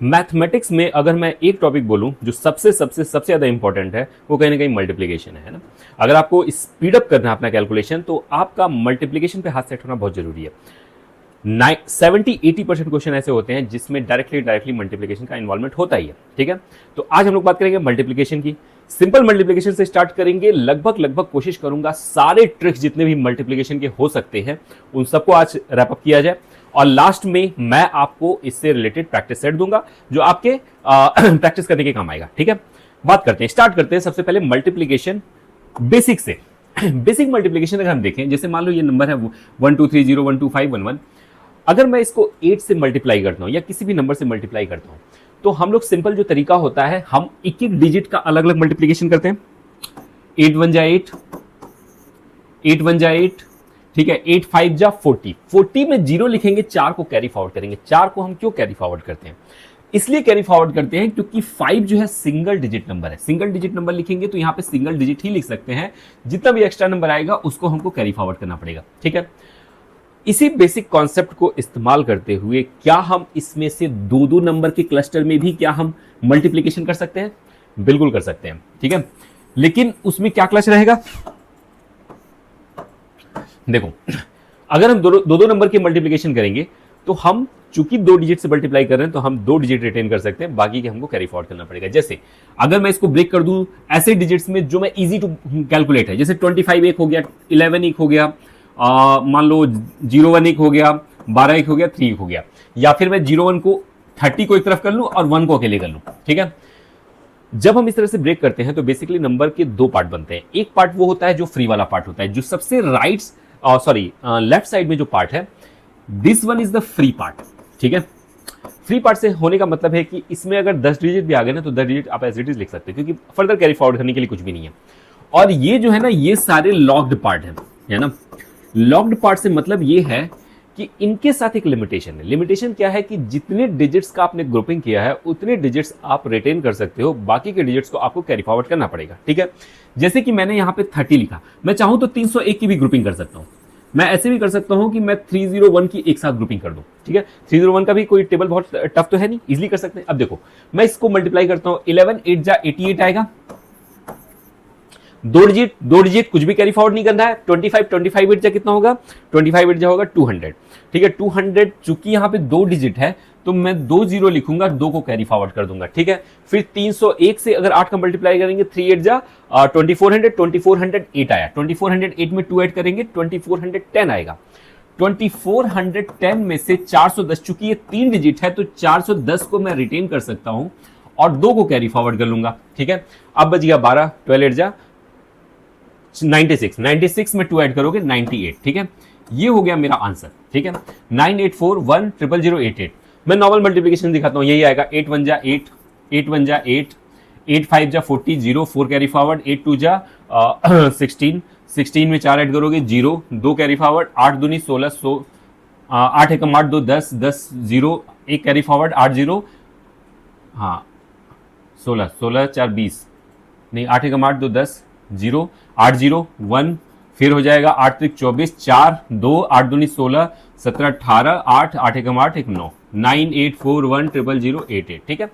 Mathematics में अगर मैं एक टॉपिक बोलूं जो सबसे सबसे सबसे ज्यादा इंपॉर्टेंट है, वो कहीं ना कहीं मल्टीप्लीकेशन है ना। अगर आपको स्पीड अप करना है अपना कैलकुलेशन, तो आपका मल्टीप्लीकेशन पे हाथ सेट होना बहुत जरूरी है। 70-80% क्वेश्चन ऐसे होते हैं जिसमें डायरेक्टली मल्टीप्लीकेशन का इन्वॉल्वमेंट होता ही है। ठीक है, तो आज हम लोग बात करेंगे मल्टीप्लीकेशन की। सिंपल मल्टीप्लीकेशन से स्टार्ट करेंगे। लगभग कोशिश करूंगा सारे ट्रिक्स जितने भी मल्टीप्लीकेशन के हो सकते हैं उन सबको आज रैप अप किया जाए, और लास्ट में मैं आपको इससे रिलेटेड प्रैक्टिस सेट दूंगा जो आपके प्रैक्टिस करने के काम आएगा। ठीक है, बात करते हैं, स्टार्ट करते हैं सबसे पहले मल्टीप्लीकेशन बेसिक से। बेसिक मल्टीप्लीकेशन अगर हम देखें, जैसे मान लो ये नंबर है 1230122511, अगर मैं इसको 8 से मल्टीप्लाई करता हूं या किसी भी नंबर से मल्टीप्लाई करता हूं, तो हम लोग सिंपल जो तरीका होता है, हम एक एक डिजिट का अलग अलग मल्टीप्लीकेशन करते हैं। 8 1 जा 8, 8 1 जा 8, ठीक है, 8 5 जा 40, 40 में 0 लिखेंगे, 4 को कैरी फॉरवर्ड करेंगे। 4 को हम क्यों कैरी फॉरवर्ड करते हैं? इसलिए कैरी फॉरवर्ड करते हैं क्योंकि 5 जो है सिंगल डिजिट नंबर है। सिंगल डिजिट नंबर लिखेंगे तो यहां पे सिंगल डिजिट ही लिख सकते हैं, जितना भी एक्स्ट्रा नंबर आएगा उसको हमको कैरी फॉरवर्ड करना पड़ेगा। ठीक है, इसी बेसिक कॉन्सेप्ट को इस्तेमाल करते हुए क्या हम इसमें से दो दो नंबर के क्लस्टर में भी क्या हम मल्टीप्लीकेशन कर सकते हैं? बिल्कुल कर सकते हैं। ठीक है, लेकिन उसमें क्या क्लच रहेगा? देखो, अगर हम दो दो नंबर की मल्टीप्लीकेशन करेंगे तो हम चूंकि 2 डिजिट से मल्टीप्लाई कर रहे हैं तो हम 2 डिजिट रिटेन कर सकते हैं, बाकी के हमको कैरी फॉरवर्ड करना पड़ेगा। जैसे अगर मैं इसको ब्रेक कर दूं ऐसे डिजिट्स में जो मैं इजी टू कैलकुलेट है, जैसे 25 एक हो गया, 11 एक हो गया, मान लो 01 एक हो गया, 12 एक हो गया, 3 एक हो गया, या फिर मैं 01 को 30 को एक तरफ कर लूं और 1 को अकेले कर लूं। ठीक है, जब हम इस तरह से ब्रेक करते हैं तो बेसिकली नंबर के दो पार्ट बनते हैं। एक पार्ट वो होता है जो फ्री वाला पार्ट होता है, जो सबसे लेफ्ट साइड में जो पार्ट है, this one is the free part. ठीक है, फ्री पार्ट से होने का मतलब है कि इसमें अगर 10 डिजिट भी आ गए ना तो 10 डिजिट आप एज इट इज लिख सकते हैं, क्योंकि फर्दर कैरी फॉरवर्ड करने के लिए कुछ भी नहीं है। और ये जो है ना, ये सारे लॉक्ड पार्ट है ना। लॉक्ड पार्ट से मतलब ये है कि इनके साथ एक लिमिटेशन है। लिमिटेशन क्या है कि जितने डिजिट्स का आपने ग्रुपिंग किया है उतने डिजिट्स आप रिटेन कर सकते हो, बाकी के डिजिट्स को आपको कैरी फॉरवर्ड करना पड़ेगा। ठीक है, जैसे कि मैंने यहां पे 30 लिखा, मैं चाहूं तो 301 की भी ग्रुपिंग कर सकता हूं। मैं ऐसे भी कर सकता हूं कि मैं 301 की एक साथ ग्रुपिंग कर दूं। ठीक है, 301 का भी कोई टेबल बहुत टफ तो है नहीं, इजीली कर सकते हैं। अब देखो, मैं इसको मल्टीप्लाई करता हूं, 11 8 जा 88 आएगा। दो डिजिट कुछ भी कैरी फॉरवर्ड नहीं करना है। 25 8 जा कितना होगा? 25 8 जा होगा 200। ठीक है, 200 चूंकि यहां पे दो डिजिट है तो मैं 2 0 लिखूंगा, 2 को कैरी फॉरवर्ड कर दूंगा। ठीक है, फिर 301 से अगर 8 का मल्टीप्लाई करेंगे, 3 8 जा 2400 आया। 2408 में 2 ऐड करेंगे, 2410 आएगा। 2410 में से 410, चूंकि ये 3 डिजिट है तो 410 को मैं रिटेन कर सकता हूं और 2 को कैरी फॉरवर्ड कर लूंगा। ठीक है, अब बच गया 12, 12 8 जा 96 में 2 ऐड करोगे 98। ठीक है, ये हो गया मेरा आंसर। ठीक है, 98410088। मैं नॉर्मल मल्टीप्लिकेशन दिखाता हूं, यही आएगा। 8 1 जा 8, 8 1 जा 8, 8 5 जा 40, 0 4 कैरी फॉरवर्ड, 8 2 जा 16, 16 में 4 ऐड करोगे 0, 2 कैरी फॉरवर्ड, 8 दूनी 16, 8 एकम 8 2 10, 10 0 1 कैरी फॉरवर्ड, 8 0 हाँ 16, 16 4 20 नहीं, 8 एकम 8 2 10 0, 8 0 1, फिर हो जाएगा 8 3 24, 4 2, 8 दूनी 16, 17 18, 8 8 एकम 8 1 9, 98410088। ठीक है,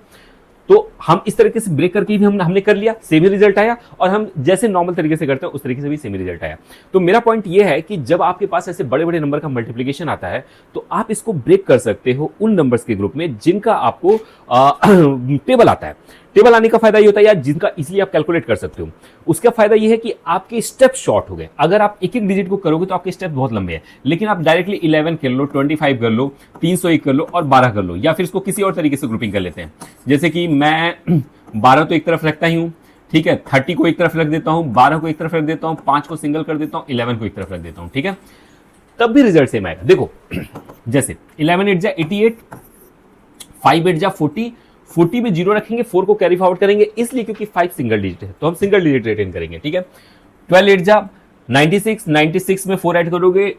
तो हम इस तरीके से ब्रेक करके भी हमने कर लिया, सेम ही रिजल्ट आया, और हम जैसे नॉर्मल तरीके से करते हैं उस तरीके से भी सेम रिजल्ट आया। तो मेरा पॉइंट ये है कि जब आपके पास ऐसे बड़े बड़े नंबर का मल्टीप्लिकेशन आता है तो आप इसको ब्रेक कर सकते हो उन नंबर्स के ग्रुप में जिनका आपको टेबल आता है। टेबल आने का फायदा ये होता है यार, जिनका इजीली आप कैलकुलेट कर सकते हो। उसका फायदा ये है कि आपके स्टेप शॉर्ट हो गए। अगर आप एक एक डिजिट को करोगे तो आपके स्टेप बहुत लंबे हैं, लेकिन आप डायरेक्टली 11 कर लो, 25 कर लो, 301 कर लो और 12 कर लो, या फिर इसको किसी और तरीके से ग्रुपिंग कर लेते हैं। जैसे कि मैं 12 तो एक तरफ रखता ही हूं, ठीक है, 30 को एक तरफ रख देता हूं, 12 को एक तरफ रख देता हूं, 5 को सिंगल कर देता हूं, 11 को एक तरफ रख देता हूं। ठीक है, तब भी रिजल्ट सेम आएगा। देखो, जैसे 11 8 जा 88, 5 8 जा 40, 40 में 0 रखेंगे, 4 को कैरी फॉरवर्ड करेंगे, इसलिए क्योंकि 5 सिंगल डिजिट है तो हम सिंगल डिजिट रिटेन करेंगे। ठीक है, 12 8 जा 96, 96 में 4 ऐड करोगे,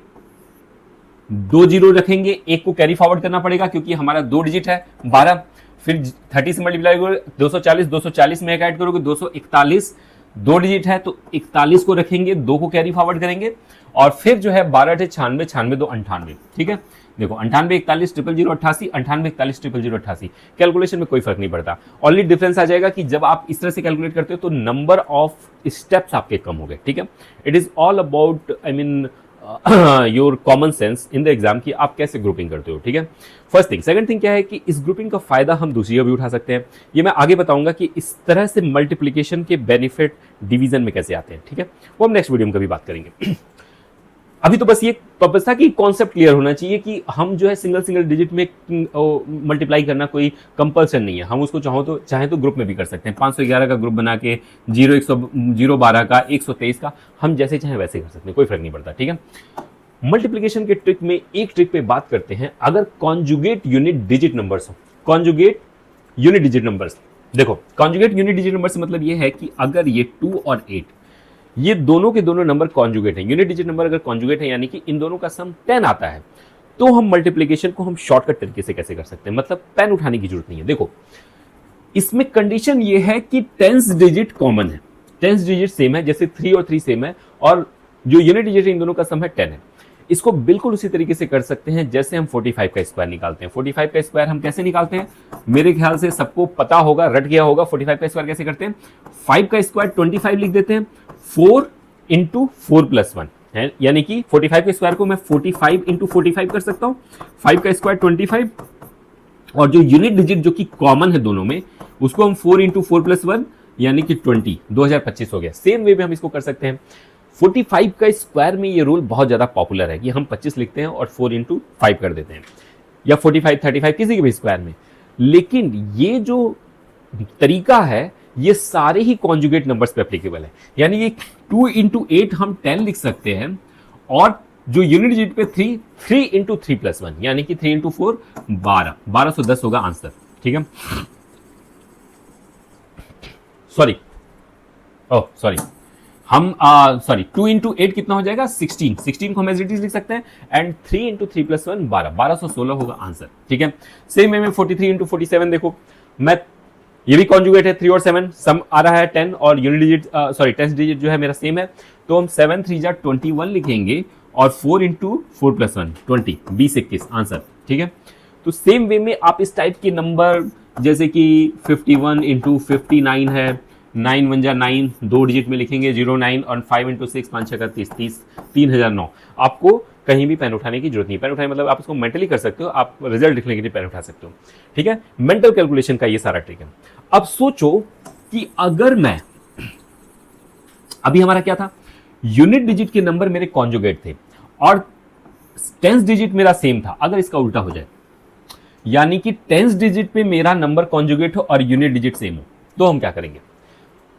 2 0 रखेंगे, 1 को कैरी फॉरवर्ड करना पड़ेगा क्योंकि हमारा 2 डिजिट है 12। फिर 30 से मल्टीप्लाई करोगे 240, 240 में 1 ऐड करोगे 241, 2 डिजिट है तो 41 को रखेंगे, 2 को कैरी फॉरवर्ड करेंगे, और फिर जो है 12 96, 96 2 98। ठीक है, देखो 98410088, 98410088, कैलकुलेशन में कोई फर्क नहीं पड़ता। ओनली डिफरेंस आ जाएगा कि जब आप इस तरह से कैलकुलेट करते हो तो नंबर ऑफ स्टेप्स आपके कम हो गए, ठीक है। It is all about I mean your common sense in the exam की आप कैसे ग्रुपिंग करते हो, ठीक है। First thing. सेकंड थिंग क्या है कि इस ग्रुपिंग का फायदा हम दूसरी जगह भी उठा सकते हैं। ये मैं आगे बताऊंगा कि इस तरह से मल्टीप्लिकेशन के बेनिफिट डिवीजन में कैसे आते हैं, ठीक है। वो हम नेक्स्ट वीडियो में कभी बात करेंगे। अभी तो बस ये पर्पस था कि कॉन्सेप्ट क्लियर होना चाहिए कि हम जो है सिंगल डिजिट में मल्टीप्लाई करना कोई कंपल्सन नहीं है। हम उसको चाहे तो ग्रुप में भी कर सकते हैं। 511 का ग्रुप बना के 012 का 123 का हम जैसे चाहे वैसे कर सकते हैं, कोई फर्क नहीं पड़ता, ठीक है। मल्टीप्लिकेशन के ट्रिक में एक ट्रिक पे बात करते हैं। अगर कॉन्जुगेट यूनिट डिजिट नंबर्स हो, कॉन्जुगेट यूनिट डिजिट नंबर्स, देखो कॉन्जुगेट यूनिट डिजिट नंबर से मतलब ये है कि अगर ये 2 और 8 ये दोनों के दोनों नंबर कॉन्जुगेट हैं, यूनिट डिजिट नंबर अगर कॉन्जुगेट है यानी कि इन दोनों का सम 10 आता है, तो हम मल्टीप्लिकेशन को हम शॉर्टकट तरीके से कैसे कर सकते हैं, मतलब पेन उठाने की जरूरत नहीं है। देखो इसमें कंडीशन ये है कि टेंस डिजिट कॉमन है, टेंस डिजिट सेम है, जैसे 3 और 3 सेम है और जो यूनिट डिजिट इन दोनों का सम है 10 है। इसको बिल्कुल उसी तरीके से कर सकते हैं जैसे हम 45 का स्क्वायर निकालते हैं। 45 का स्क्वायर हम कैसे निकालते हैं, मेरे ख्याल से सबको पता होगा, रट गया होगा। 45 का स्क्वायर कैसे करते हैं, 5 का स्क्वायर 25 लिख देते हैं, 4 इंटू 4 प्लस 1 है, यानी कि 45 के स्क्वायर को मैं 45 इंटू 45 कर सकता हूं, 5 का स्क्वायर 25 और जो यूनिट डिजिट जो कि कॉमन है दोनों में उसको हम 4 इंटू 4 प्लस 1 यानी कि 20, 2025 हो गया। सेम वे में हम इसको कर सकते हैं। 45 का स्क्वायर में ये रूल बहुत ज्यादा पॉपुलर है कि हम 25 लिखते हैं और 4 इंटू 5 कर देते हैं, या 45, 35 किसी के भी स्क्वायर में। लेकिन ये जो तरीका है ये सारे ही कॉन्जुगेट नंबर्स पे एप्लीकेबल है, यानी ये 2 इंटू 8 हम 10 लिख सकते हैं और जो यूनिट डिजिट पे 3 इंटू 3 प्लस 1 यानी कि 3 इंटू 4 12, 1210 होगा आंसर, ठीक है। सॉरी हम 2 इंटू 8 कितना हो जाएगा 16 को हम एज इट इज लिख सकते हैं एंड 3 इंटू 3 प्लस 1 1216 होगा आंसर, ठीक है। सेम वे में 43 इंटू 47 देखो, मैं ये भी कॉन्जुगेट है, 3 और 7 सम आ रहा है 10 और यूनिट डिजिट टेंस डिजिट जो है मेरा सेम है, तो हम 7 3 जा 21 लिखेंगे और 4 इंटू 4 प्लस 1 20, 20-21 आंसर, ठीक है। तो सेम वे में आप इस टाइप के नंबर जैसे कि 51 इंटू 59 है, 9 1 जा 9 2 डिजिट में लिखेंगे 09 और 5 इंटू 6 5 6 30 3009। आपको कहीं भी पेन उठाने की जरूरत नहीं, पेन उठाने मतलब आप इसको मेंटली कर सकते हो, आप रिजल्ट लिखने के लिए पेन उठा सकते हो, ठीक है। मेंटल कैलकुलेशन का ये सारा ट्रिक है। अब सोचो कि अगर मैं, अभी हमारा क्या था, यूनिट डिजिट के नंबर मेरे कॉन्जुगेट थे और टेंस डिजिट मेरा सेम था, अगर इसका उल्टा हो जाए यानी कि टेंस डिजिट पे मेरा नंबर कॉन्जुगेट हो और यूनिट डिजिट सेम हो, तो हम क्या करेंगे,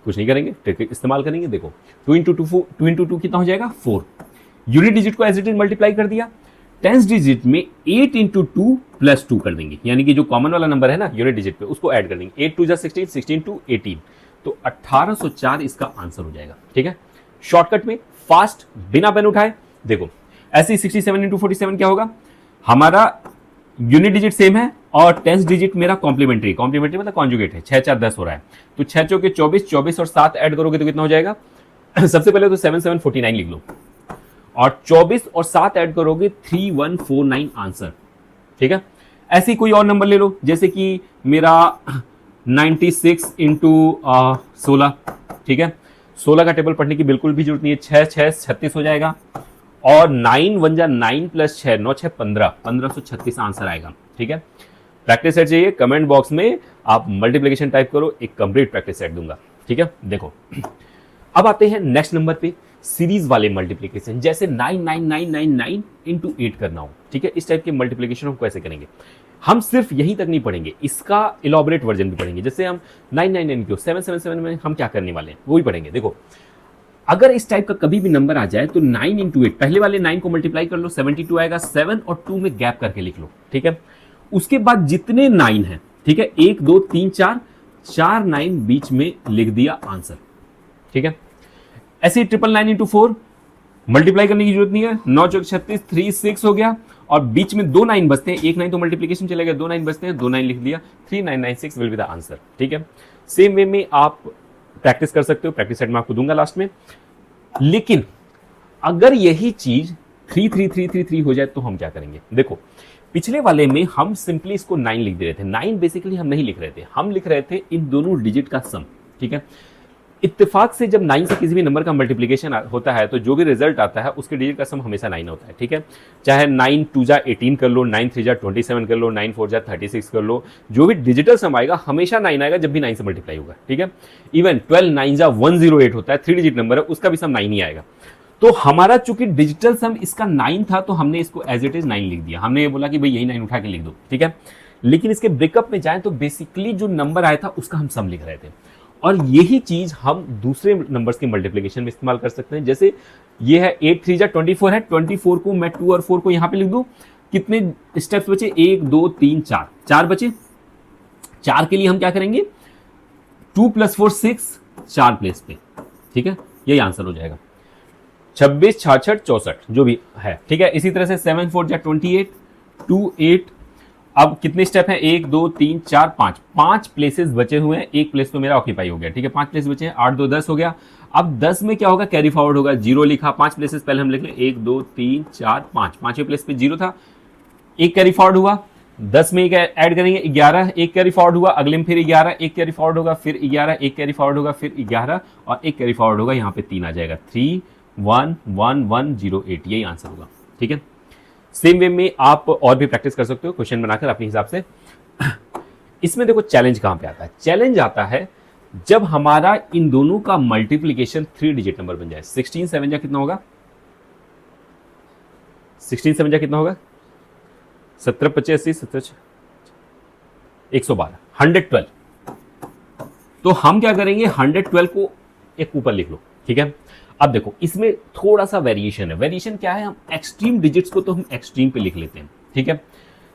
कुछ नहीं करेंगे, ट्रिक इस्तेमाल करेंगे। देखो 2 इंटू 2 कितना हो जाएगा 4, यूनिट डिजिट को एज इट इज मल्टीप्लाई कर दिया, टेंस डिजिट में 8 इंटू 2 प्लस 2 कर देंगे, यानी कि जो कॉमन वाला नंबर है ना यूनिट डिजिट पे उसको ऐड कर देंगे, 8 2 जा 16, 16 2 18, तो 1804 इसका आंसर हो जाएगा, ठीक है। शॉर्टकट में फास्ट बिना पेन उठाए देखो, ऐसे 67 इंटू 47 क्या होगा, हमारा यूनिट डिजिट सेम है और टेंस डिजिट मेरा कॉम्प्लीमेंट्री मतलब कॉन्जुगेट है, 6 4 10 हो रहा है, तो 6 चौके 24, 24 और 7 ऐड करोगे तो कितना हो जाएगा सबसे पहले तो 7 7 49 लिख लो और 24 और 7 ऐड करोगे 3149 आंसर, ठीक है। ऐसे ही कोई और नंबर ले लो, जैसे कि मेरा 96 इंटू 16, ठीक है। 16 का टेबल पढ़ने की बिल्कुल भी जरूरत नहीं है, 6 6 36 हो जाएगा और 9 1 जा 9 प्लस 6 9 6 15, 1536 आंसर आएगा, ठीक है। प्रैक्टिस सेट चाहिए, कमेंट बॉक्स में आप मल्टीप्लिकेशन टाइप करो, एक कंप्लीट प्रैक्टिस सेट दूंगा, ठीक है। देखो अब आते हैं नेक्स्ट नंबर पे, सीरीज वाले मल्टीप्लिकेशन, जैसे 99999 इंटू 8 करना हो, ठीक है। इस टाइप के मल्टीप्लिकेशन हम कैसे करेंगे, हम सिर्फ यहीं तक नहीं पढ़ेंगे, इसका इलॉबरेट वर्जन भी पढ़ेंगे। जैसे हम 999 को 777 में हम क्या करने वाले हैं वो भी पढ़ेंगे। देखो अगर इस टाइप का कभी भी नंबर आ जाए तो 9 इंटू 8, पहले वाले 9 को मल्टीप्लाई कर लो, 72 आएगा, 7 और 2 में गैप करके लिख लो, ठीक है। उसके बाद जितने 9 हैं, ठीक है, 1 2 3 4 9 बीच में लिख दिया आंसर, ठीक है। ऐसे 999 इंटू 4 मल्टीप्लाई करने की जरूरत नहीं है, 9 चौक 36 3 6 हो गया और बीच में 2 9 बचते हैं, 1 9 तो मल्टीप्लिकेशन चलेगा, 2 9 बचते हैं, 2 9 लिख दिया, 3996 विल बी द आंसर, ठीक है। सेम वे में आप प्रैक्टिस कर सकते हो, प्रैक्टिस सेट में आपको दूंगा लास्ट में। लेकिन अगर यही चीज 3 हो जाए तो हम क्या करेंगे? देखो, पिछले वाले में हम सिंपली इसको 9 लिख दे रहे थे। 9 बेसिकली हम नहीं लिख रहे थे, हम लिख रहे थे इन दोनों डिजिट का सम। ठीक है, इत्तेफाक से जब 9 से किसी भी नंबर का मल्टीप्लिकेशन होता है तो जो भी रिजल्ट आता है उसके डिजिट का सम हमेशा 9 होता है। ठीक है, चाहे 9 2 जा 18 कर लो, 9 3 जा 27 कर लो, 9 4 जा 36 कर लो, जो भी डिजिटल सम आएगा हमेशा 9 आएगा जब भी 9 से मल्टीप्लाई होगा। ठीक है, इवन 12 9 जा 108 होता है, 3 डिजिट नंबर है, उसका भी सम 9 ही आएगा। तो हमारा चूंकि डिजिटल सम इसका 9 था तो हमने इसको एज इट इज 9 लिख दिया। हमने ये बोला कि भाई यही 9 उठा के लिख दो। ठीक है, लेकिन इसके ब्रेकअप में जाएं तो बेसिकली जो नंबर आया था उसका हम सम लिख रहे थे, और यही चीज हम दूसरे नंबर्स की मल्टीप्लिकेशन में इस्तेमाल कर सकते हैं। जैसे ये है 8 3 जा 24 है, 24 को मैं 2 और 4 को यहां पे लिख दूं, कितने स्टेप्स बचे? 1 2 3 4, 4 बचे। 4 के लिए हम क्या करेंगे? 2 + 4 6, 4 प्लेस पे। ठीक है, यही आंसर हो जाएगा। 26 66 64 जो भी है। ठीक है, इसी तरह से 7 4 जा 28, 2 8। अब कितने स्टेप हैं? 1 2 3 4 5, 5 प्लेसेस बचे हुए हैं। एक प्लेस तो मेरा ऑक्यूपाई हो गया। ठीक है, 5 प्लेस बचे हैं, 8 2 10 हो गया। अब 10 में क्या होगा? कैरी फॉरवर्ड होगा। 0 लिखा, 5 प्लेसेस पहले हम लिख लें, 1 2 3 4 5, 5वें प्लेस पे 0 था, एक कैरी फॉरवर्ड हुआ। 10 में एक ऐड करेंगे 11, एक कैरी फॉरवर्ड हुआ। अगले में फिर 11, एक कैरी फॉरवर्ड होगा, फिर 11, एक कैरी फॉरवर्ड होगा, फिर 11 और एक कैरी फॉरवर्ड होगा। यहाँ पे 3 आ जाएगा, 3 1 1 1 0 8, यही आंसर होगा। ठीक है, सेम वे में आप और भी प्रैक्टिस कर सकते हो क्वेश्चन बनाकर अपने हिसाब से। इसमें देखो चैलेंज कहां पे आता है? चैलेंज आता है जब हमारा इन दोनों का मल्टीप्लिकेशन 3 डिजिट नंबर बन जाए। 16 7 जा कितना होगा? 16 7 जा कितना होगा? 17 25 17 112, 112। तो हम क्या करेंगे? 112 को एक ऊपर लिख लो। ठीक है, अब देखो इसमें थोड़ा सा वेरिएशन है। वेरिएशन क्या है? हम एक्सट्रीम डिजिट्स को तो हम एक्सट्रीम पे लिख लेते हैं। ठीक है,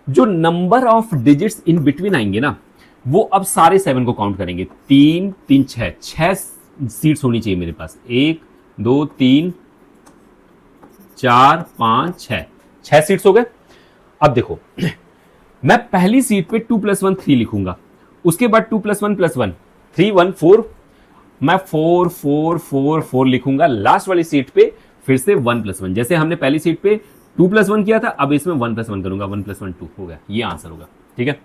जो number of digits in between आएंगे ना, वो अब सारे 7 को काउंट करेंगे। 3 3 6, 6 सीट्स होनी चाहिए मेरे पास। 1 2 3 4 5 6, 6 सीट्स हो गए। अब देखो मैं पहली सीट पे 2 + 1 3 लिखूंगा, उसके बाद 2 + 1 + 1 3 1 4, मैं 4 4 4 4 लिखूंगा। लास्ट वाली सीट पे फिर से 1 + 1, जैसे हमने पहली सीट पे 2 + 1 किया था, अब इसमें 1 + 1 करूंगा, 1 + 1 2 हो गया, ये आंसर होगा। ठीक है,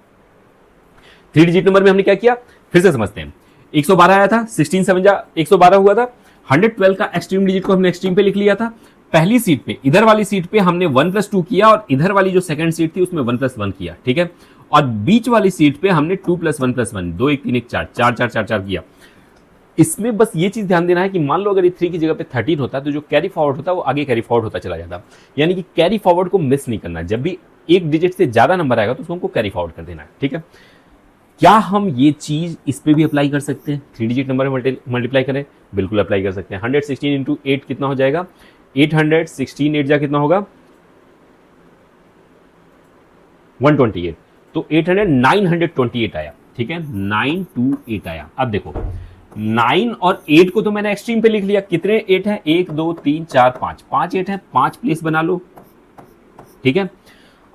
3 डिजिट नंबर में हमने क्या किया फिर से समझते हैं। 112 आया था, 16 7 जा 112 हुआ था। 112 का एक्सट्रीम डिजिट को हमने एक्सट्रीम पे लिख लिया था। पहली सीट पे, इधर वाली सीट पे हमने 1 + 2 किया, और इधर वाली जो सेकंड सीट थी उसमें 1 + 1 किया। ठीक है, और बीच वाली सीट पे हमने 2 + 1 + 1 2 1 3 1 4 4 4 4 4 किया। इसमें बस ये चीज ध्यान देना है कि मान लो अगर ये 3 की जगह पे 13 होता तो जो कैरी फॉरवर्ड होता वो आगे कैरी फॉरवर्ड होता चला जाता। यानी कि कैरी फॉरवर्ड को मिस नहीं करना, जब भी एक डिजिट से ज्यादा नंबर आएगा तो उसको हमको कैरी फॉरवर्ड कर देना है। ठीक है, क्या हम ये चीज इस पे भी अप्लाई कर सकते हैं? 3 डिजिट नंबर में मल्टीप्लाई करें? बिल्कुल अप्लाई कर सकते हैं। 116 × 8 कितना हो जाएगा? 800, 16 8 जा कितना होगा? 128। तो 800 928 आया। ठीक है, 928 आया। अब देखो 9 और 8 को तो मैंने एक्सट्रीम पे लिख लिया। कितने 8 है? 1 2 3 4 5, 5 8 है, 5 प्लेस बना लो। ठीक है,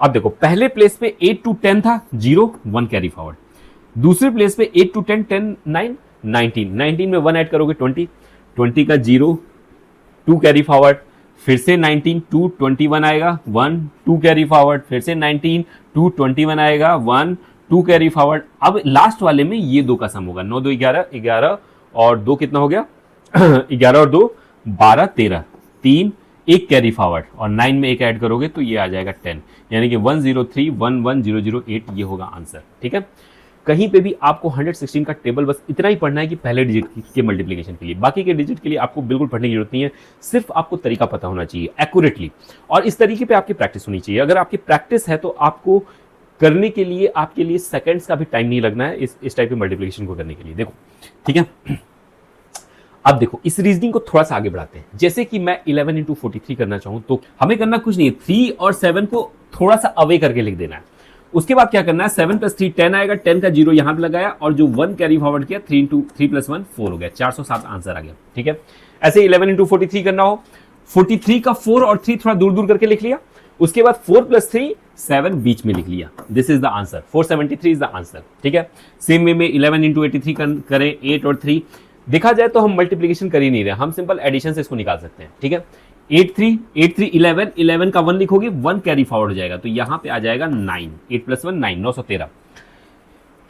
अब देखो पहले प्लेस पे 8 to 10 था, 0 1 कैरी फॉरवर्ड। दूसरे प्लेस पे 8 to 10 10 9 19, 19 में 1 ऐड करोगे 20, 20 का 0 2 कैरी फॉरवर्ड, फिर से 19 2 21 आएगा 1 2 कैरी फॉरवर्ड, फिर से 19 2 21 आएगा 1 2 कैरी फॉरवर्ड। अब लास्ट वाले में ये 2 का सम होगा। 9 2 11, 11 और 2 कितना हो गया? 11 और 2 12 13, 3 1 कैरी फॉरवर्ड, और 9 में 1 ऐड करोगे तो ये आ जाएगा 10, यानी कि 103 11008 ये होगा आंसर। ठीक है, कहीं पे भी आपको 116 का टेबल बस इतना ही पढ़ना है कि पहले डिजिट के मल्टीप्लिकेशन के लिए, बाकी के डिजिट के लिए आपको बिल्कुल पढ़ने की जरूरत नहीं है। सिर्फ आपको तरीका पता होना चाहिए एक्यूरेटली, और इस तरीके पे आपकी प्रैक्टिस होनी चाहिए। अगर आपकी प्रैक्टिस है तो आपको करने के लिए आपके लिए सेकंड्स का भी टाइम नहीं लगना है इस टाइप के मल्टीप्लिकेशन को करने के लिए। देखो ठीक है, अब देखो इस रीजनिंग को थोड़ा सा आगे बढ़ाते हैं। जैसे कि मैं 11 × 43 करना चाहूं तो हमें करना कुछ नहीं है, 3 और 7 को थोड़ा सा अवे करके लिख देना है। उसके बाद क्या करना है? 7 + 3 10 आएगा, 10 का 0 यहां पे लगाया, और जो 1 कैरी फॉरवर्ड किया 3 + 1 4 हो गया, 407 आंसर आ गया। ठीक है, ऐसे 11 × 43 करना हो, 43 का 4 और 3 थोड़ा दूर दूर करके लिख लिया। उसके बाद 4 + 3 7 बीच में लिख लिया। This is the answer, 473 is the answer. ठीक है, सेम वे में 11 × 83 करें, 8 और 3। देखा जाए तो हम मल्टीप्लिकेशन कर ही नहीं रहे, हम सिंपल एडिशन से इसको निकाल सकते हैं। ठीक है, 8 3 11, 11 का 1 लिखोगे 1 कैरी फॉरवर्ड हो जाएगा, तो यहां पे आ जाएगा 9, 8 + 1 9, 913।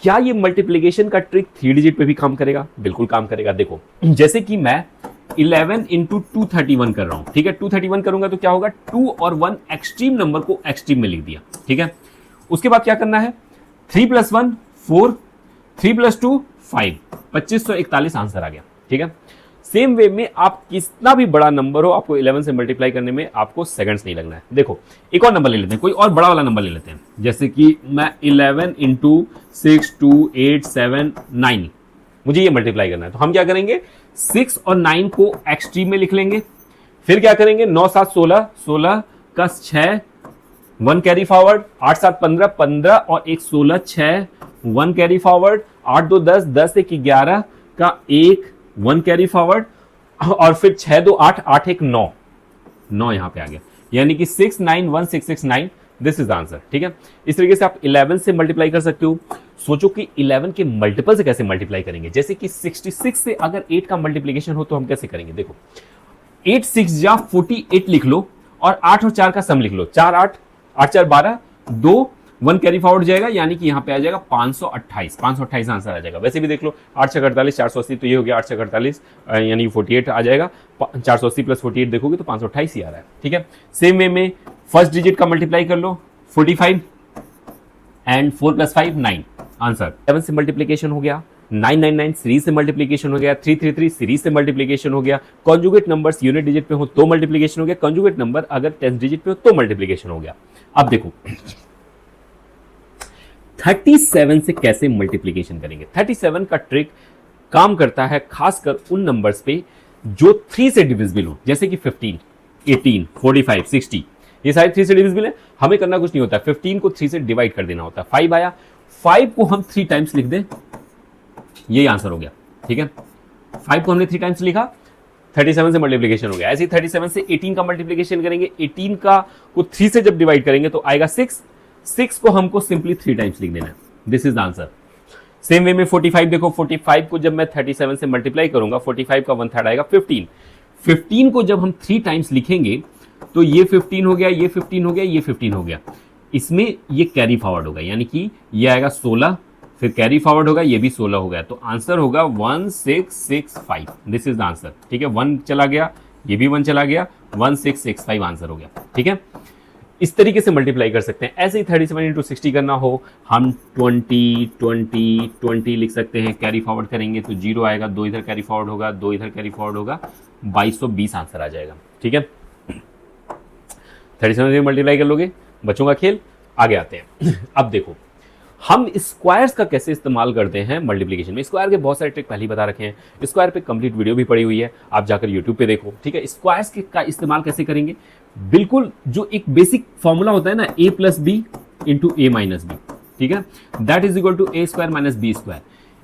क्या ये मल्टीप्लीकेशन का ट्रिक 3 डिजिट पे भी काम करेगा? बिल्कुल काम करेगा। देखो जैसे कि मैं 11 × 231 कर रहा हूं, ठीक है, 231 करूंगा तो क्या होगा, 2 और 1 एक्सट्रीम नंबर को एक्सट्रीम में लिख दिया, ठीक है। उसके बाद क्या करना है, 3 + 1 4, 3 + 2 5, 2541 आंसर आ गया, ठीक है। सेम वे में आप कितना भी बड़ा नंबर हो, आपको 11 से मल्टीप्लाई करने में आपको सेकंड्स नहीं लगना है। देखो एक और नंबर ले लेते हैं, कोई और बड़ा वाला नंबर ले लेते हैं, जैसे कि मैं 11 × 6 2 8 7 9, मुझे ये मल्टीप्लाई करना है, तो हम क्या करेंगे, 6 और 9 को एक्सट्रीम में लिख लेंगे। फिर क्या करेंगे, 9 7 16, 16 का 6 1 कैरी फॉरवर्ड, 8 7 15, 15 और 1 16, 6 1 कैरी फॉरवर्ड, 8 2 10, 10 1 11 का 1 कैरी फॉरवर्ड, और फिर 6 2 8, 8 1 9, 9 यहां पे आ गया, यानी कि 6 9 1 6 6 9, दिस इज आंसर, ठीक है। इस तरीके से आप 11 से मल्टीप्लाई कर सकते हो। सोचो कि 11 के मल्टीपल से कैसे मल्टीप्लाई करेंगे, जैसे कि 66 से अगर 8 का मल्टीप्लीकेशन हो तो हम कैसे करेंगे, देखो 8 6 या 48 लिख लो और 8 और 4 का सम लिख लो, 4 8 8 4 12, 2 1 कैरी फॉरवर्ड जाएगा, यानी कि यहां पे आ जाएगा 528, 528 आंसर आ जाएगा। वैसे भी देख लो 8 6 48, 480, तो ये हो गया 8 6 48, यानी 48 आ जाएगा, 480 + 48 देखोगे तो 528 ही आ रहा है, ठीक है। सेम वे में फर्स्ट डिजिट का मल्टीप्लाई कर लो, 45 एंड 4 + 5 9, आंसर 7 से मल्टीप्लीकेशन हो गया, 999 सीरीज से मल्टीप्लीकेशन हो गया, 333 सीरीज से मल्टीप्लीकेशन हो गया, कॉन्जुगेट नंबर्स यूनिट डिजिट पे हो तो मल्टीप्लीकेशन हो गया, कॉन्जुगेट नंबर अगर 10 डिजिट पे हो तो मल्टीप्लीकेशन हो गया। अब देखो 37 से कैसे मल्टीप्लीकेशन करेंगे। 37 का ट्रिक काम करता है खासकर उन नंबर्स पे जो 3 से डिविजिबल हो, जैसे कि 15 18 45 60, ये सारे 3 से डिविजिबल है। हमें करना कुछ नहीं होता, 15 को 3 से डिवाइड कर देना होता है। 5 आया, 5 को हम 3 टाइम्स लिख दें, यही आंसर हो गया, ठीक है। 5 को हमने 3 टाइम्स लिखा, 37 से मल्टीप्लीकेशन हो गया। ऐसे ही 37 से 18 का मल्टीप्लीकेशन करेंगे, 18 का को 3 से जब डिवाइड करेंगे तो आएगा 6, 6 को हमको सिंपली 3 टाइम्स लिख देना है, this is answer. Same way में 45 देखो, 45 को जब मैं 37 से मल्टीप्लाई करूंगा, 45 का 1/3 आएगा 15, 15 को जब हम 3 टाइम्स लिखेंगे तो ये 15 हो गया, ये 15 हो गया, ये 15 हो गया, इसमें ये कैरी फॉरवर्ड होगा, यानी कि ये आएगा 16, फिर कैरी फॉरवर्ड होगा, ये भी 16 हो गया, तो आंसर होगा 1665, दिस इज द आंसर, ठीक है। 1 चला गया, ये भी 1 चला गया, 1665 आंसर हो गया, ठीक है। इस तरीके से मल्टीप्लाई कर सकते हैं। ऐसे ही 37 × 60 करना हो, हम 20 20 20 लिख सकते हैं, कैरी फॉरवर्ड करेंगे तो 0 आएगा, 2 इधर कैरी फॉरवर्ड होगा, 2 इधर कैरी फॉरवर्ड होगा, 2220 आंसर आ जाएगा, ठीक है। 37 से मल्टीप्लाई कर लोगे, बच्चों का खेल। आगे आते हैं। अब देखो हम स्क्वायर्स का कैसे इस्तेमाल करते हैं मल्टीप्लिकेशन में। स्क्वायर के बहुत सारे ट्रिक पहले ही बता रखे हैं, स्क्वायर पे कंप्लीट वीडियो भी पड़ी हुई है, आप जाकर यूट्यूब पे देखो, ठीक है। स्क्वायर्स का इस्तेमाल कैसे करेंगे, बिल्कुल जो एक बेसिक फॉर्मूला होता है ना, a + b × a - b, ठीक है, that is equal to a² - b²।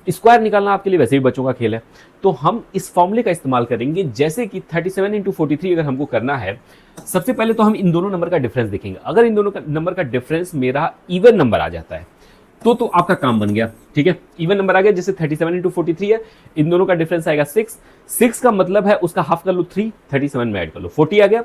Square निकालना आपके लिए वैसे भी बच्चों का खेल है, तो हम इस फॉर्मूले का इस्तेमाल करेंगे। जैसे कि 37 × 43 अगर हमको करना है, सबसे पहले तो हम इन दोनों नंबर का डिफरेंस देखेंगे। अगर इन दोनों नंबर का डिफरेंस मेरा इवन नंबर आ जाता है तो आपका काम बन गया, ठीक है। इवन नंबर आ गया, जैसे 37 × 43 है, इन दोनों का डिफरेंस आएगा 6, 6 का मतलब है उसका हाफ कर लो 3, 37 में ऐड कर लो, 40 आ गया।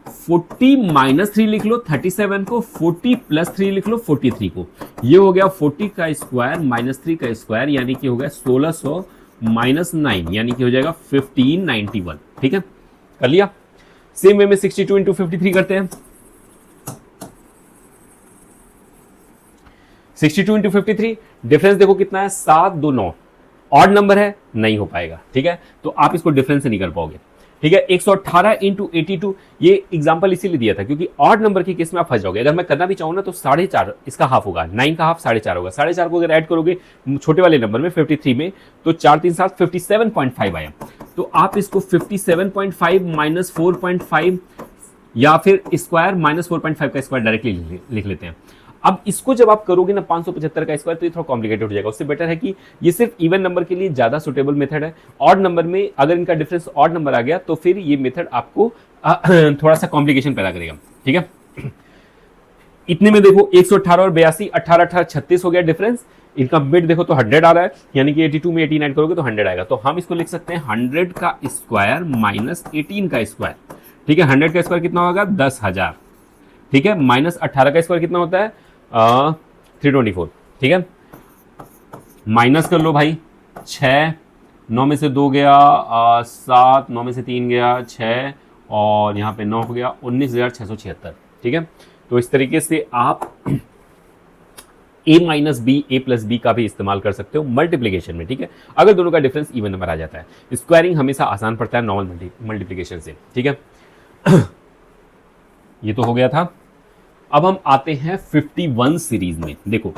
40 - 3 लिख लो 37 को, 40 + 3 लिख लो 43 को, ये हो गया 40 का स्क्वायर -3 का स्क्वायर, यानी कि हो गया 1600 - 9, यानी कि हो जाएगा 1591, ठीक है, कर लिया। सेम वे में 62 × 53 करते हैं। 62 × 53 डिफरेंस देखो कितना है, 7 2 9, ऑड नंबर है, नहीं हो पाएगा, ठीक है, तो आप इसको डिफरेंस से नहीं कर पाओगे, ठीक है। 118 × 82, ये एग्जांपल इसीलिए दिया था क्योंकि ऑड नंबर की केस में आप फंस जाओगे। अगर मैं करना भी चाहूँ ना तो 4.5 इसका हाफ होगा, 9 का हाफ 4.5 होगा, 4.5 को अगर ऐड करोगे छोटे वाले नंबर में 53 में तो 4 3 7 57.5 आया, तो आप इसको 57.5 - 4.5 या फिर स्क्वायर -4.5 का स्क्वायर डायरेक्टली लिख लेते हैं। अब इसको जब आप करोगे ना 575 का स्क्वायर, तो ये थोड़ा कॉम्प्लिकेटेड हो जाएगा। उससे बेटर है कि ये सिर्फ इवन नंबर के लिए ज्यादा सुटेबल मेथड है। ऑड नंबर में अगर इनका डिफरेंस ऑड नंबर आ गया तो फिर ये मेथड आपको थोड़ा सा कॉम्प्लिकेशन पैदा करेगा, ठीक है। इतने में देखो 118 और 82, 18 18 36 हो गया डिफरेंस। इनका मिड देखो तो 100 आ रहा है, यानी कि 82 में 18 ऐड करोगे तो 100 आएगा। तो हम इसको लिख सकते हैं 100 का स्क्वायर - 18 का स्क्वायर ठीक है, 100 का स्क्वायर कितना होगा 10,000, ठीक है, माइनस 18 का स्क्वायर कितना होता है 324, ठीक है, माइनस कर लो भाई 6, 9 में से 2 गया 7, 9 में से 3 गया 6 और यहाँ पे 9 हो गया 19,676, ठीक है। तो इस तरीके से आप a minus B A plus B का भी इस्तेमाल कर सकते हो मल्टीप्लीकेशन में, ठीक है, अगर दोनों का डिफरेंस इवन नंबर आ जाता है। स्क्वायरिंग हमेशा आसान पड़ता है नॉर्मल मल्टीप्लीकेशन से, ठीक है। ये तो हो गया था। अब हम आते हैं 51 सीरीज में। देखो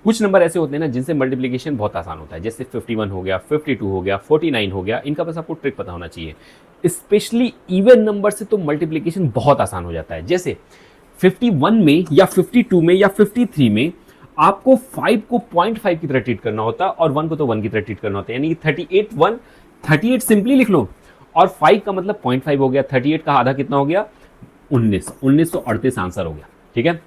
कुछ नंबर ऐसे होते हैं ना जिनसे मल्टीप्लीकेशन बहुत आसान होता है, जैसे 51 हो गया, 52 हो गया, 49 हो गया, इनका बस आपको ट्रिक पता होना चाहिए। स्पेशली इवन नंबर से तो मल्टीप्लीकेशन बहुत आसान हो जाता है। जैसे 51 में या 52 में या 53 में आपको 5 को 0.5 की तरह ट्रीट करना होता है और 1 को तो 1 की तरह ट्रीट करना होता है, यानी कि 38 सिंपली लिख लो और 5 का मतलब 0.5 हो गया, 38 का आधा कितना हो गया 1938 आंसर हो गया, ठीक है।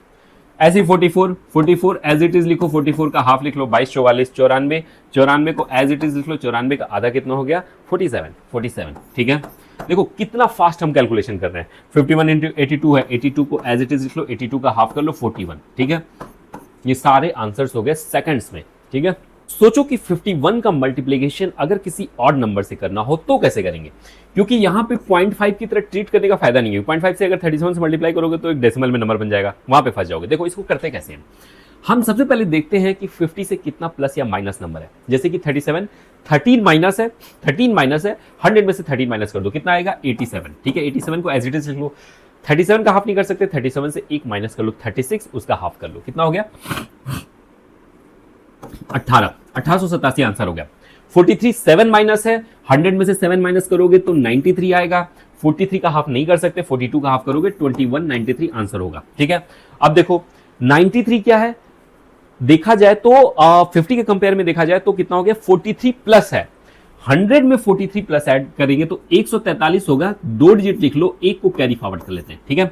ऐसे 44 एज इट इज लिखो, 44 का हाफ लिख लो 22, 44, 94, 94 को एज इट इज लिख लो, 94 का आधा कितना हो गया 47, ठीक है। देखो कितना फास्ट हम कैलकुलेशन कर रहे हैं। 51 इंटू 82 है, 82 को एज इट इज लिख लो, 82 का हाफ कर लो 41, ठीक है। ये सारे आंसर्स हो गए सेकंड्स में, ठीक है। सोचो कि 51 का मल्टीप्लिकेशन अगर किसी ऑड नंबर से करना हो तो कैसे करेंगे, क्योंकि यहां पे 0.5 की तरह ट्रीट करने का फायदा नहीं है। 0.5 से अगर 37 से मल्टीप्लाई करोगे तो एक डेसिमल में नंबर बन जाएगा, वहां पे फंस जाओगे। देखो इसको करते कैसे हैं, हम सबसे पहले देखते हैं कि 50 से कितना प्लस या माइनस नंबर है। जैसे कि 37 13 माइनस है, 100 में से 13 माइनस कर दो, कितना आएगा 87, ठीक है। 87 को एज इट इज लिख लो, 37 का हाफ नहीं कर सकते, 37 से 1 माइनस कर लो 36, उसका हाफ कर लो, कितना हो गया 1887 आंसर हो गया। 43 7 माइनस है, 100 में से 7 माइनस करोगे तो 93 आएगा। 43 का हाफ नहीं कर सकते, 42 का हाफ करोगे 2193 आंसर होगा, ठीक है। अब देखो 93 क्या है, देखा जाए तो 50 के कंपेयर में देखा जाए तो कितना हो गया 43 प्लस है। 100 में 43 प्लस ऐड करेंगे तो 143 होगा, 2 डिजिट लिख लो, एक को कैरी फॉरवर्ड कर लेते हैं, ठीक है।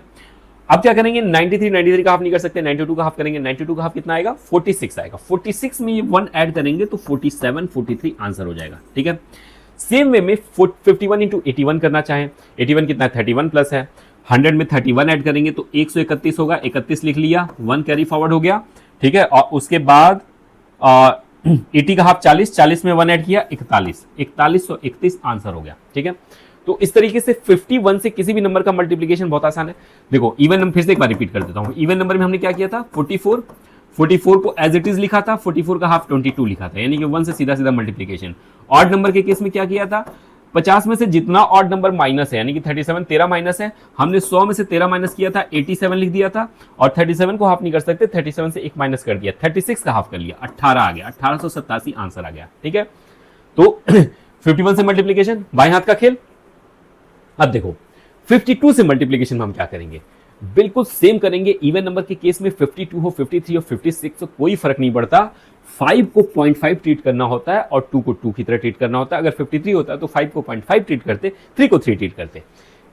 अब क्या करेंगे 93 का हाफ नहीं कर सकते, 92 का हाफ करेंगे, 92 का हाफ कितना आएगा 46 आएगा। 46 में ये 1 ऐड करेंगे तो 47 43 आंसर हो जाएगा, ठीक है। सेम वे में 51 इंटू 81 करना चाहें, 81 कितना 31 प्लस है, 100 में 31 ऐड करेंगे तो 131 होगा, 31 लिख लिया, 1 कैरी फॉरवर्ड हो गया, ठीक है। और उसके बाद 80 का हाफ 40 में 1 ऐड किया 41 आंसर हो गया, ठीक है। तो इस तरीके से 51 से किसी भी नंबर का मल्टीप्लिकेशन बहुत आसान है। देखो इवन नंबर, फिर से एक बार रिपीट कर देता हूं, इवन नंबर में हमने क्या किया था 44 को एज इट इज लिखा था, 44 का हाफ 22 लिखा था, यानी कि 1 से सीधा सीधा मल्टीप्लिकेशन। ऑड नंबर के केस में क्या किया था, 50 में से जितना ऑड नंबर माइनस है, यानी कि 37 13 माइनस है, हमने 100 में से 13 माइनस किया था 87 लिख दिया था, और 37 को हाफ नहीं कर सकते, 37 से 1 माइनस कर दिया, 36 का हाफ कर लिया, 18 आ गया, 1887 आंसर आ गया, ठीक है। तो 51 से मल्टीप्लिकेशन बाएं हाथ का खेल। अब देखो 52 से मल्टीप्लिकेशन में हम क्या करेंगे, बिल्कुल सेम करेंगे। इवन नंबर के केस में 52 हो, 53 हो, 56 हो, कोई फर्क नहीं पड़ता। 5 को 0.5 ट्रीट करना होता है और 2 को 2 की तरह ट्रीट करना होता है। अगर 53 होता है तो 5 को 0.5 ट्रीट करते, 3 को 3 ट्रीट करते।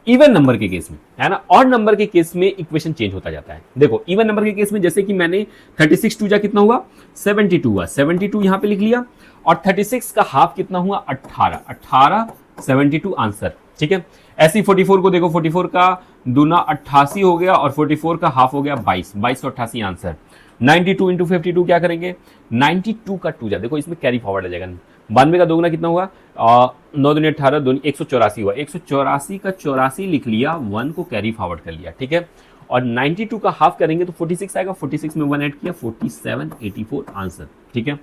इवन नंबर के केस में, है ना, ऑड नंबर के केस में इक्वेशन चेंज होता जाता है। देखो इवन नंबर के केस में जैसे कि मैंने 36 2 जा कितना हुआ 72 हुआ, 72 यहां पे लिख लिया, और 36 का हाफ कितना हुआ 18 72 आंसर, ठीक है। ऐसे 44 को देखो, 44 का दूना 88 हो गया और 44 का हाफ हो गया 22 88 आंसर। 92 इंटू 52 क्या करेंगे, 92 का 2 जा, देखो इसमें कैरी फॉरवर्ड आ जाएगा। 92 का दोगुना कितना हुआ 9 दूनी 18 2 184 हुआ, 184 का 84 लिख लिया, 1 को कैरी फॉरवर्ड कर लिया, ठीक है। और 92 का हाफ करेंगे तो 46 आएगा, 46 में 1 ऐड किया, 47 84 आंसर, ठीक है।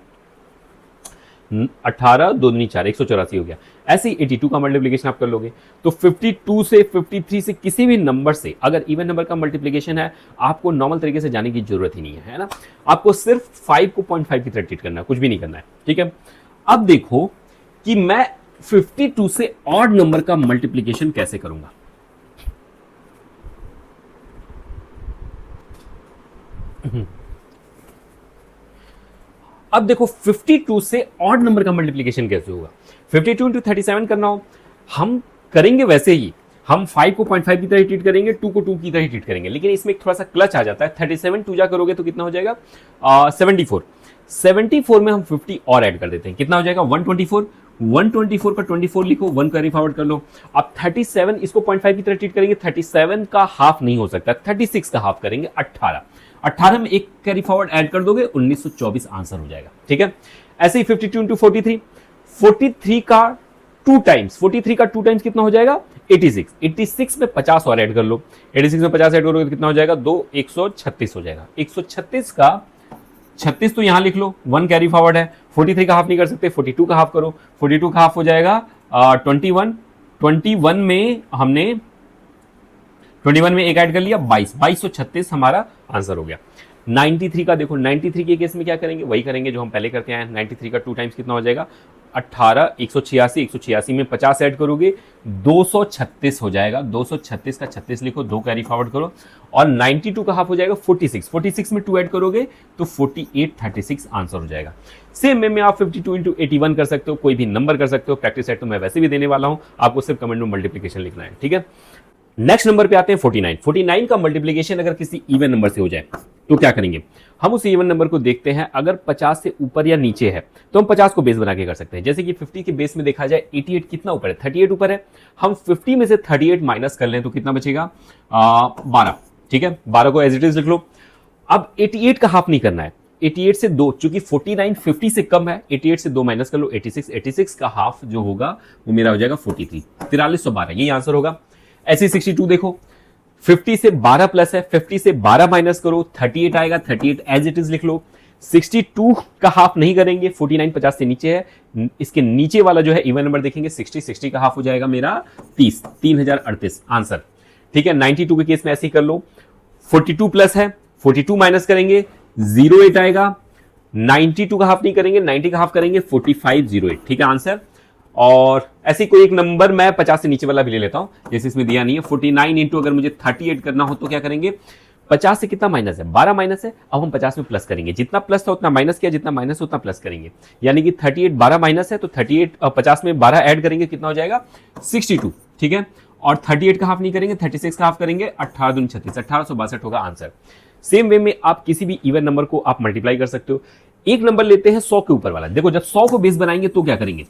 18 2 दूनी 4 184 हो गया। ऐसे ही 82 का मल्टीप्लिकेशन आप कर लोगे। तो 52 से 53 से किसी भी नंबर से अगर इवन नंबर का मल्टीप्लिकेशन है, आपको नॉर्मल तरीके से जाने की जरूरत ही नहीं है ना। आपको सिर्फ 5 को 0.5 की तरह ट्रीट करना है, कुछ भी नहीं करना है, ठीक है। अब देखो कि मैं 52 से ऑड नंबर का मल्टीप्लिकेशन कैसे करूंगा। अब देखो 52 से ऑड नंबर का मल्टीप्लिकेशन कैसे होगा। 52 इंटू 37 करना हो, हम करेंगे वैसे ही, हम 5 को 0.5 की तरह ट्रीट करेंगे, 2 को 2 की तरह ट्रीट करेंगे, लेकिन इसमें एक थोड़ा सा क्लच आ जाता है। 37 2 जा करोगे तो कितना हो जाएगा 74 में हम 50 और ऐड कर देते हैं, कितना हो जाएगा 124, 124 का 24 लिखो, 1 कैरी फॉरवर्ड कर लो। अब 37 इसको 0.5 की तरह ट्रीट करेंगे, 37 का हाफ नहीं हो सकता, 36 का हाफ करेंगे, 18 18 में एक कैरी फॉरवर्ड ऐड कर दोगे, 1924 आंसर हो जाएगा। ठीक है, ऐसे ही 52 इंटू 43, 43 का 2 टाइम्स, 43 का 2 टाइम्स कितना हो जाएगा 86, 86 में 50 और ऐड कर लो, 86 में 50 ऐड करोगे तो कितना हो जाएगा 2, 136 हो जाएगा। 136 का 36 तो यहां लिख लो, 1 कैरी फॉरवर्ड है, 43 का हाफ नहीं कर सकते, 42 का हाफ करो, 42 का हाफ हो जाएगा 21, 21 में हमने 21 में एक ऐड कर लिया 22, 2236 हमारा आंसर हो गया। 93 का देखो, 93 के केस में क्या करेंगे, वही करेंगे जो हम पहले करते हैं। 93 का 2 टाइम्स कितना हो जाएगा 18, 186, 186 में 50 ऐड करोगे 236 हो जाएगा, 236 का 36 लिखो, 2 कैरी फॉरवर्ड करो, और 92 का हाफ हो जाएगा 46, 46 में 2 ऐड करोगे तो 48, 36 आंसर हो जाएगा। सेम में आप 52 इंटू 81 कर सकते हो, कोई भी नंबर कर सकते हो, प्रैक्टिस सेट तो मैं वैसे भी देने वाला हूं, आपको सिर्फ कमेंट में मल्टीप्लीकेशन लिखना है। ठीक है, नेक्स्ट नंबर पे आते हैं 49। 49 का मल्टीप्लिकेशन अगर किसी इवन नंबर से हो जाए तो क्या करेंगे, हम उस इवन नंबर को देखते हैं, अगर 50 से ऊपर या नीचे है तो हम 50 को बेस बना के कर सकते हैं। जैसे कि 50 के बेस में देखा जाए 88 कितना ऊपर है, 38 ऊपर है, हम 50 में से 38 माइनस कर लें तो कितना बचेगा 12। ठीक है, 12 को एज इट इज लिख लो। अब 88 का हाफ नहीं करना है, 88 से 2, चूंकि 49 50 से कम है, 88 से 2 माइनस कर लो, 86, 86 का हाफ जो होगा वो मेरा हो जाएगा 43, 4312, यही आंसर होगा। ऐसे 62 देखो, 50 से 12 प्लस है, 50 से 12 माइनस करो, 38 आएगा, 38 एज इट इज लिख लो। 62 का हाफ नहीं करेंगे, 49 50 से नीचे है, इसके नीचे वाला जो है इवन नंबर देखेंगे, 60 का हाफ हो जाएगा मेरा 30, 3038 आंसर। ठीक है, 92 के केस में ऐसे ही कर लो, 42 प्लस है, 42 माइनस करेंगे 08 आएगा, 92 का हाफ नहीं करेंगे, 90 का हाफ करेंगे 4508। ठीक है आंसर। और ऐसे कोई एक नंबर मैं 50 से नीचे वाला भी ले लेता हूं, जैसे इसमें दिया नहीं है, 49 इंटू अगर मुझे 38 करना हो तो क्या करेंगे, 50 से कितना माइनस है 12 माइनस है, अब हम 50 में प्लस करेंगे, जितना प्लस था उतना माइनस किया, जितना माइनस उतना प्लस करेंगे, यानी कि 38 12 माइनस है तो 38 50 में 12 ऐड करेंगे कितना हो जाएगा 62। ठीक है, और 38 का हाफ नहीं करेंगे, 36 का हाफ करेंगे, 18 दूनी 36, 1862 होगा आंसर। सेम वे में आप किसी भी इवन नंबर को आप मल्टीप्लाई कर सकते हो। एक नंबर लेते हैं 100 के ऊपर वाला, देखो जब 100 को बेस बनाएंगे तो क्या करेंगे,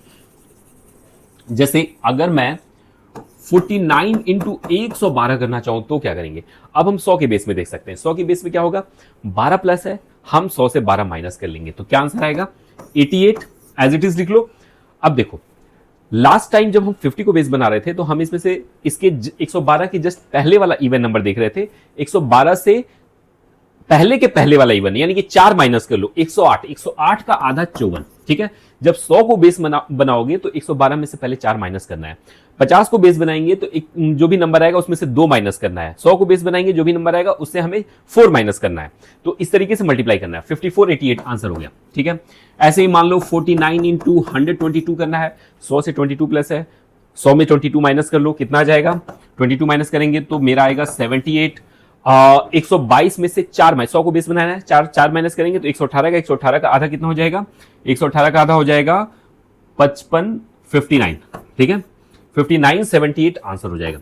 जैसे अगर मैं 49 इंटू 112 करना चाहूं तो क्या करेंगे, अब हम 100 के बेस में देख सकते हैं। 100 के बेस में क्या होगा, 12 प्लस है, हम 100 से 12 माइनस कर लेंगे तो क्या आंसर आएगा 88 एज इट इज लिख लो। अब देखो लास्ट टाइम जब हम 50 को बेस बना रहे थे तो हम इसमें से इसके 112 के जस्ट पहले वाला इवन नंबर देख रहे थे, 112 से पहले के पहले वाला इवन यानी कि 4 माइनस कर लो, 108, 108 का आधा 54। ठीक है, जब 100 को बेस बनाओगे तो 112 में से पहले 4 माइनस करना है, 50 को बेस बनाएंगे तो जो भी नंबर आएगा उसमें से 2 माइनस करना है, 100 को बेस बनाएंगे जो भी नंबर आएगा उससे हमें 4 माइनस करना है, तो इस तरीके से मल्टीप्लाई करना है। 5488 आंसर हो गया। ठीक है, ऐसे ही मान लो 49 इंटू 122 करना है, 100 से 22 प्लस है, 100 में 22 माइनस कर लो, कितना आ जाएगा 22 माइनस करेंगे तो मेरा आएगा 78। 122 में से 4 माइनस, 100 को बेस बनाना है, 4 माइनस करेंगे तो 118 का आधा कितना हो जाएगा, 118 का आधा हो जाएगा 55 59। ठीक है, 5978 आंसर हो जाएगा।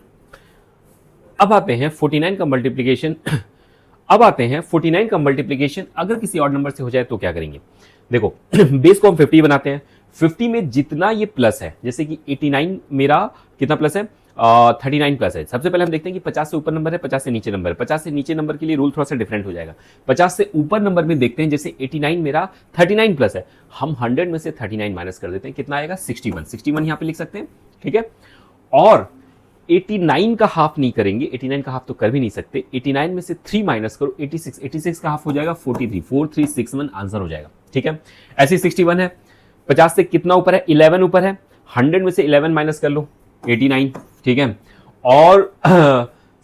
अब आते हैं 49 का मल्टीप्लीकेशन। अब आते हैं 49 का मल्टीप्लीकेशन अगर किसी और नंबर से हो जाए तो क्या करेंगे, देखो बेस को हम 50 बनाते हैं, 50 में जितना ये प्लस है, जैसे कि 89 मेरा कितना प्लस है 39 प्लस है। सबसे पहले हम देखते हैं कि 50 से ऊपर नंबर है, 50 से नीचे नंबर है। 50 से नीचे नंबर के लिए रूल थोड़ा सा डिफरेंट हो जाएगा। 50 से ऊपर नंबर में देखते हैं, जैसे 89 मेरा 39 प्लस है, हम 100 में से 39 माइनस कर देते हैं, कितना आएगा 61, 61 यहां पे लिख सकते हैं। ठीक है, और 89 का हाफ नहीं करेंगे, 89 का हाफ तो कर भी नहीं सकते, 89 में से 3 माइनस करो 86, 86 का हाफ हो जाएगा 43, 4361 आंसर हो जाएगा। ठीक है, ऐसे 61 है, 50 से कितना ऊपर है 11 ऊपर है, 100 में से 11 माइनस कर लो 89। ठीक है, और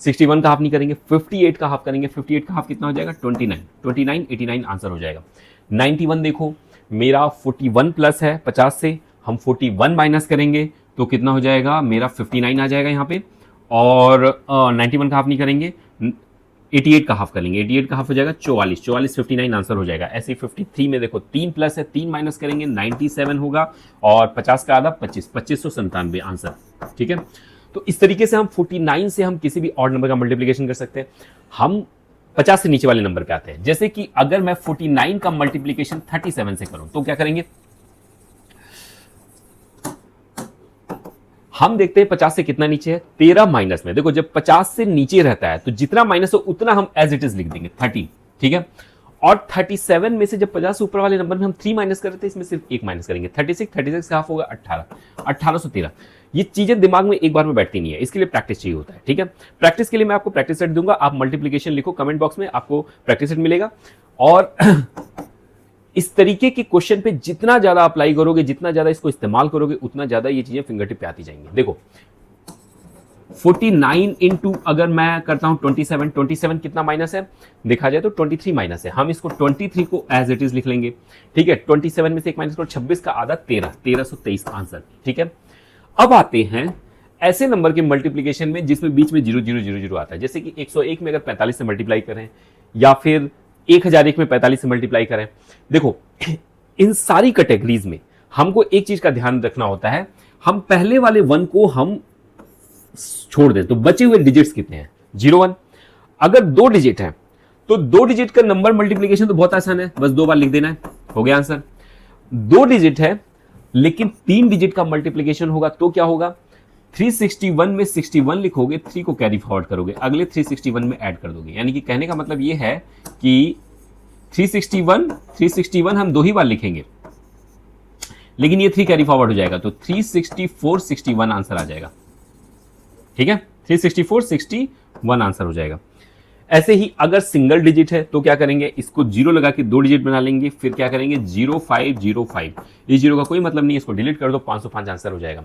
61 का हाफ नहीं करेंगे, 58 का हाफ करेंगे, 58 का हाफ कितना हो जाएगा 29, 29 89 आंसर हो जाएगा। 91 देखो मेरा 41 प्लस है, 50 से हम 41 माइनस करेंगे तो कितना हो जाएगा मेरा 59 आ जाएगा यहाँ पे, और 91 का हाफ नहीं करेंगे, 88 का हाफ करेंगे, 88 का हाफ हो जाएगा 44, 44 59 आंसर हो जाएगा। ऐसे 53 में देखो 3 प्लस है, 3 माइनस करेंगे 97 होगा, और 50 का आधा 25, 2597 आंसर। ठीक है, तो इस तरीके से हम 49 से हम किसी भी और नंबर का मल्टीप्लिकेशन कर सकते हैं। हम 50 से नीचे वाले नंबर पे आते हैं, जैसे कि अगर मैं 49 का मल्टीप्लिकेशन 37 से करूं तो क्या करेंगे, हम देखते हैं 50 से कितना नीचे है, 13 माइनस में। देखो जब 50 से नीचे रहता है तो जितना माइनस हो उतना हम एज इट इज लिख देंगे 30, ठीक है। और 37 में से जब 50 से ऊपर वाले नंबर में हम 3 माइनस कर रहे थे, इसमें सिर्फ 1 माइनस करेंगे। 36 का हाफ होगा 1813। ये चीजें दिमाग में एक बार में बैठती नहीं है, इसके लिए प्रैक्टिस चाहिए होता है, ठीक है। प्रैक्टिस के लिए मैं आपको प्रैक्टिस सेट दूंगा, आप मल्टीप्लीकेशन लिखो कमेंट बॉक्स में, आपको प्रैक्टिस सेट मिलेगा। और इस तरीके के क्वेश्चन पे जितना ज्यादा अप्लाई करोगे, जितना ज्यादा इसको इस्तेमाल करोगे, उतना ज्यादा ये चीजें फिंगर टिप पे आती जाएंगी। देखो 49 इंटू अगर मैं करता हूं 27 कितना माइनस है, देखा जाए तो 23 माइनस है। हम इसको 23 को एज इट इज लिख लेंगे, ठीक है। 27 में से एक माइनस करो, 26 का आधा 1323 आंसर, ठीक है। अब आते हैं ऐसे नंबर के मल्टीप्लीकेशन में जिसमें बीच में 0 आता है, जैसे कि 101 में अगर 45 से मल्टीप्लाई करें या फिर 1001 में 45 से मल्टीप्लाई करें। देखो इन सारी कैटेगरीज में हमको एक चीज का ध्यान रखना होता है, हम पहले वाले 1 को हम छोड़ दें तो बचे हुए डिजिट्स कितने हैं, 01। अगर 2 डिजिट है तो 2 डिजिट का नंबर मल्टीप्लीकेशन तो बहुत आसान है, बस 2 बार लिख देना है, हो गया आंसर। 2 डिजिट है लेकिन 3 डिजिट का मल्टीप्लीकेशन होगा तो क्या होगा, 361 में 61 लिखोगे, 3 को कैरी फॉरवर्ड करोगे, अगले 361 में ऐड कर दोगे। यानी कि कहने का मतलब ये है कि 361 हम 2 ही बार लिखेंगे, लेकिन ये 3 कैरी फॉरवर्ड हो जाएगा तो 364 61 आंसर आ जाएगा, ठीक है। 364 61 आंसर हो जाएगा। ऐसे ही अगर सिंगल डिजिट है तो क्या करेंगे, इसको 0 लगा के 2 डिजिट बना लेंगे, फिर क्या करेंगे 0505, इस 0 का कोई मतलब नहीं, इसको डिलीट कर दो, 505 आंसर हो जाएगा।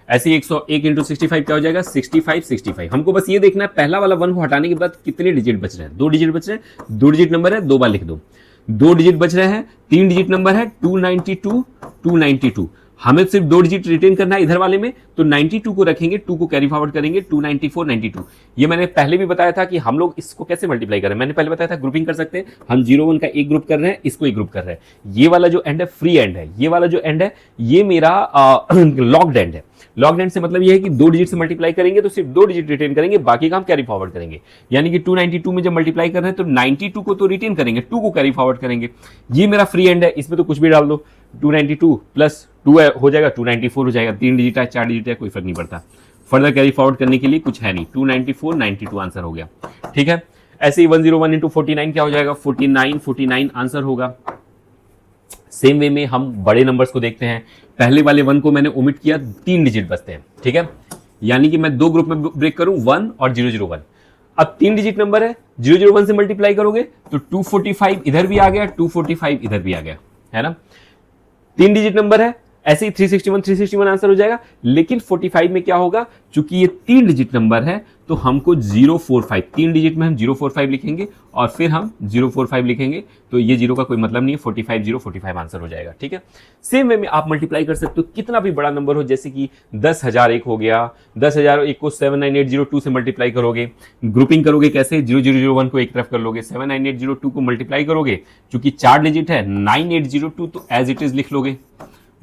ऐसे ही 101 इंटू 65 क्या हो जाएगा, 65। हमको बस ये देखना है पहला वाला 1 को हटाने के बाद कितने डिजिट बच रहे हैं, 2 डिजिट बच रहे हैं, 2 डिजिट नंबर है 2 बार लिख दो। 2 डिजिट बच रहे हैं, 3 डिजिट नंबर है 292। हमें सिर्फ 2 डिजिट रिटेन करना है इधर वाले में, तो 92 को रखेंगे, 2 को कैरी फॉरवर्ड करेंगे, 294 92। ये मैंने पहले भी बताया था कि हम लोग इसको कैसे मल्टीप्लाई करें, मैंने पहले बताया था ग्रुपिंग कर सकते हैं। हम 01 का एक ग्रुप कर रहे हैं, इसको एक ग्रुप कर रहे हैं। ये वाला जो एंड है फ्री एंड है, ये वाला जो एंड है ये मेरा लॉक्ड एंड है। लॉग्ड एंड से मतलब ये है कि 2 डिजिट से मल्टीप्लाई करेंगे तो सिर्फ 2 डिजिट रिटेन करेंगे, बाकी का हम कैरी फॉरवर्ड करेंगे। यानी कि 292 में जब मल्टीप्लाई कर रहे हैं तो 92 को तो रिटेन करेंगे, 2 को कैरी फॉरवर्ड करेंगे। ये मेरा फ्री एंड है, इसमें तो कुछ भी डाल दो, 292 प्लस 2 हो जाएगा 294 हो जाएगा। 3 डिजिट है 4 डिजिट है कोई फर्क नहीं पड़ता, फर्दर कैरी फॉरवर्ड करने के लिए कुछ है नहीं। 294 92 आंसर हो गया, ठीक है। ऐसे ही 101 इंटू 49 क्या हो जाएगा, 49 आंसर होगा। सेम वे में हम बड़े नंबर्स को देखते हैं, पहले वाले 1 को मैंने ओमिट किया, 3 डिजिट बचते हैं, ठीक है। यानी कि मैं 2 ग्रुप में ब्रेक करूं, 1 और 001। अब 3 डिजिट नंबर है, 001 से मल्टीप्लाई करोगे तो 245 इधर भी आ गया, 245 इधर भी आ गया, है ना। 3 डिजिट नंबर है, ऐसे ही 361 आंसर हो जाएगा। लेकिन 45 में क्या होगा, चूंकि ये 3 डिजिट नंबर है तो हमको 045, 3 डिजिट में हम 045 लिखेंगे और फिर हम 045 लिखेंगे, तो ये 0 का कोई मतलब नहीं है, 45 आंसर हो जाएगा, ठीक है। सेम वे में आप मल्टीप्लाई कर सकते हो कितना भी बड़ा नंबर हो, जैसे कि 10,001 हो गया, 10,001 को 79802 से मल्टीप्लाई करोगे। ग्रुपिंग करोगे कैसे, 0001 को एक तरफ कर लोगे, 79802 को मल्टीप्लाई करोगे, चूंकि 4 डिजिट है 9802 तो एज इट इज लिख लोगे,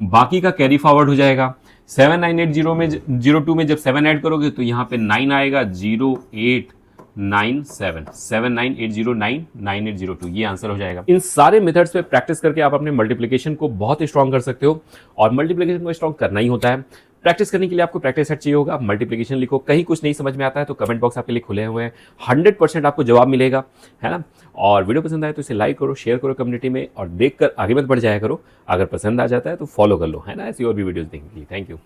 बाकी का कैरी फॉरवर्ड हो जाएगा। 7980 में 02 में जब 7 ऐड करोगे तो यहाँ पे 9 आएगा, 0897 7980999802 ये आंसर हो जाएगा। इन सारे मेथड्स पे प्रैक्टिस करके आप अपने मल्टीप्लिकेशन को बहुत ही स्ट्रॉन्ग कर सकते हो, और मल्टीप्लिकेशन को स्ट्रॉन्ग करना ही होता है। प्रैक्टिस करने के लिए आपको प्रैक्टिस सेट चाहिए होगा, आप मल्टीप्लिकेशन लिखो, कहीं कुछ नहीं समझ में आता है तो कमेंट बॉक्स आपके लिए खुले हुए हैं, 100% आपको जवाब मिलेगा, है ना। और वीडियो पसंद आए तो इसे लाइक करो, शेयर करो कम्युनिटी में, और देखकर आगे मत बढ़ जाया करो। अगर पसंद आ जाता है तो फॉलो कर लो, है ना, ऐसी और भी वीडियोस देखने के लिए। Thank you.